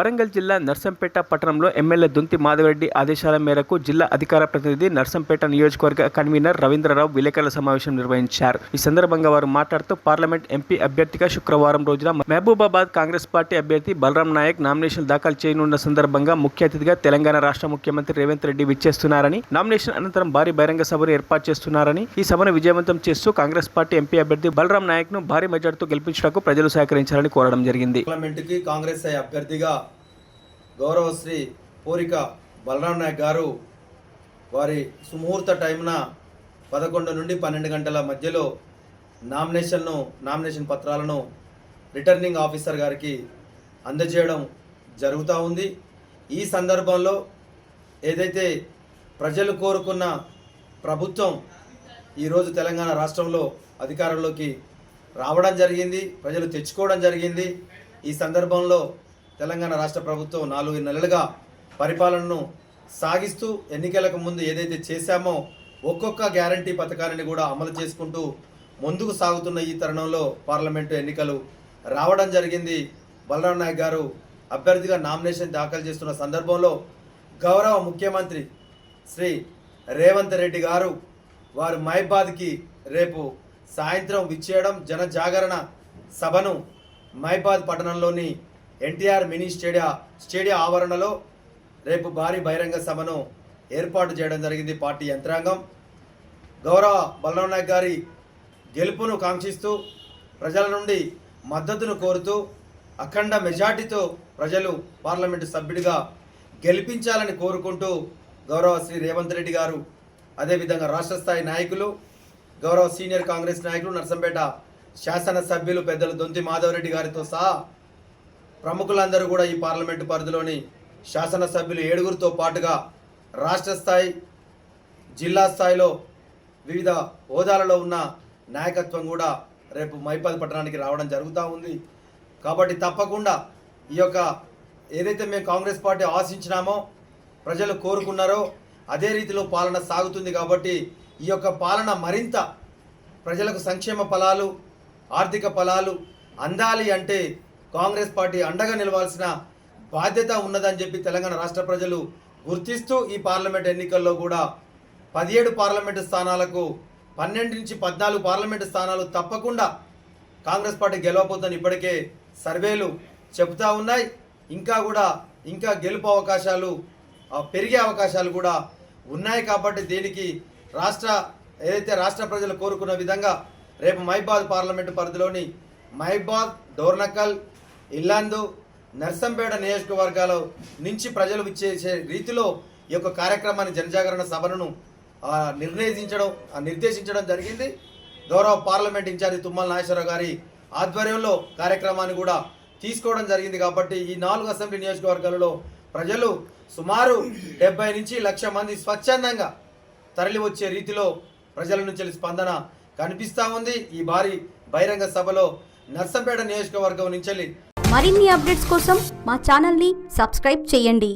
వరంగల్ జిల్లా నర్సంపేట పట్టణంలో ఎమ్మెల్యే దుంతి మాధవరెడ్డి ఆదేశాల మేరకు జిల్లా అధికార ప్రతినిధి నర్సంపేట నియోజకవర్గ కన్వీనర్ రవీంద్రరావు విలేకరుల సమావేశం నిర్వహించారు. ఈ సందర్భంగా వారు మాట్లాడుతూ పార్లమెంట్ ఎంపీ అభ్యర్థిగా శుక్రవారం రోజున మహబూబాబాద్ కాంగ్రెస్ పార్టీ అభ్యర్థి బలరాం నాయక్ నామినేషన్ దాఖలు చేయనున్న సందర్భంగా ముఖ్య అతిథిగా తెలంగాణ రాష్ట్ర ముఖ్యమంత్రి రేవంత్ రెడ్డి విచ్చేస్తున్నారని, నామినేషన్ అనంతరం భారీ బహిరంగ సభను ఏర్పాటు చేస్తున్నారని, ఈ సభను విజయవంతం చేస్తూ కాంగ్రెస్ పార్టీ ఎంపీ అభ్యర్థి బలరాం నాయక్ ను భారీ మెజార్టీతో గెలిపించడానికి ప్రజలు సహకరించాలని కోరడం జరిగింది. కాంగ్రెస్ అభ్యర్థిగా గౌరవశ్రీ పూరిక బలరాం నాయక్ గారు వారి సుముహూర్త టైంన 11 నుండి 12 గంటల మధ్యలో నామినేషన్ పత్రాలను రిటర్నింగ్ ఆఫీసర్ గారికి అందజేయడం జరుగుతూ ఉంది. ఈ సందర్భంలో ఏదైతే ప్రజలు కోరుకున్న ప్రభుత్వం ఈరోజు తెలంగాణ రాష్ట్రంలో అధికారంలోకి రావడం జరిగింది, ప్రజలు తెచ్చుకోవడం జరిగింది. ఈ సందర్భంలో తెలంగాణ రాష్ట్ర ప్రభుత్వం 4 నెలలుగా పరిపాలనను సాగిస్తూ ఎన్నికలకు ముందు ఏదైతే చేశామో ఒక్కొక్క గ్యారంటీ పథకాన్ని కూడా అమలు చేసుకుంటూ ముందుకు సాగుతున్న ఈ తరుణంలో పార్లమెంటు ఎన్నికలు రావడం జరిగింది. బలరాం నాయక్ గారు అభ్యర్థిగా నామినేషన్ దాఖలు చేస్తున్న సందర్భంలో గౌరవ ముఖ్యమంత్రి శ్రీ రేవంత్ రెడ్డి గారు వారు మహబాద్కి రేపు సాయంత్రం విచ్చేయడం, జనజాగరణ సభను మహబాద్ పట్టణంలోని ఎన్టీఆర్ మినీ స్టేడియం ఆవరణలో రేపు భారీ బహిరంగ సభను ఏర్పాటు చేయడం జరిగింది. పార్టీ యంత్రాంగం గౌరవ బలరాం నాయక్ గారి గెలుపును కాంక్షిస్తూ ప్రజల నుండి మద్దతును కోరుతూ అఖండ మెజార్టీతో ప్రజలు పార్లమెంటు సభ్యుడిగా గెలిపించాలని కోరుకుంటూ గౌరవ శ్రీ రేవంత్ రెడ్డి గారు, అదేవిధంగా రాష్ట్ర స్థాయి నాయకులు, గౌరవ సీనియర్ కాంగ్రెస్ నాయకులు, నర్సంపేట శాసనసభ్యులు పెద్దలు దుంతి మాధవరెడ్డి గారితో సహా ప్రముఖులందరూ కూడా ఈ పార్లమెంటు పరిధిలోని శాసనసభ్యులు 7గురితో పాటుగా రాష్ట్ర స్థాయి, జిల్లా స్థాయిలో వివిధ హోదాలలో ఉన్న నాయకత్వం కూడా రేపు మహబాద్ పట్టణానికి రావడం జరుగుతూ ఉంది. కాబట్టి తప్పకుండా ఈ యొక్క ఏదైతే మేము కాంగ్రెస్ పార్టీ ఆశించినామో, ప్రజలు కోరుకున్నారో అదే రీతిలో పాలన సాగుతుంది. కాబట్టి ఈ యొక్క పాలన మరింత ప్రజలకు సంక్షేమ ఫలాలు, ఆర్థిక ఫలాలు అందాలి అంటే కాంగ్రెస్ పార్టీ అండగా నిలవాల్సిన బాధ్యత ఉన్నదని చెప్పి తెలంగాణ రాష్ట్ర ప్రజలు గుర్తిస్తూ ఈ పార్లమెంట్ ఎన్నికల్లో కూడా 17 పార్లమెంటు స్థానాలకు 12 నుంచి 14 పార్లమెంటు స్థానాలు తప్పకుండా కాంగ్రెస్ పార్టీ గెలవబోతుందని ఇప్పటికే సర్వేలు చెబుతూ ఉన్నాయి. ఇంకా గెలుపు అవకాశాలు పెరిగే అవకాశాలు కూడా ఉన్నాయి. కాబట్టి దీనికి ఏదైతే రాష్ట్ర ప్రజలు కోరుకున్న విధంగా రేపు మహబాద్ పార్లమెంటు పరిధిలోని మహబాద్, డోర్నకల్, ఇల్లందు, నర్సంపేట నియోజకవర్గాల నుంచి ప్రజలు విచ్చేసే రీతిలో ఈ యొక్క కార్యక్రమాన్ని, జనజాగరణ సభను నిర్దేశించడం జరిగింది. గౌరవ పార్లమెంట్ ఇన్ఛార్జి తుమ్మల నాగేశ్వరరావు గారి ఆధ్వర్యంలో కార్యక్రమాన్ని కూడా తీసుకోవడం జరిగింది. కాబట్టి ఈ 4 అసెంబ్లీ నియోజకవర్గాలలో ప్రజలు సుమారు 70 నుంచి 1,00,000 మంది స్వచ్ఛందంగా తరలి వచ్చే రీతిలో ప్రజల నుంచి స్పందన కనిపిస్తూ ఉంది. ఈ భారీ బహిరంగ సభలో నర్సంపేట నియోజకవర్గం నుంచి మరిన్ని అప్డేట్స్ కోసం మా ఛానల్ని సబ్స్క్రైబ్ చేయండి.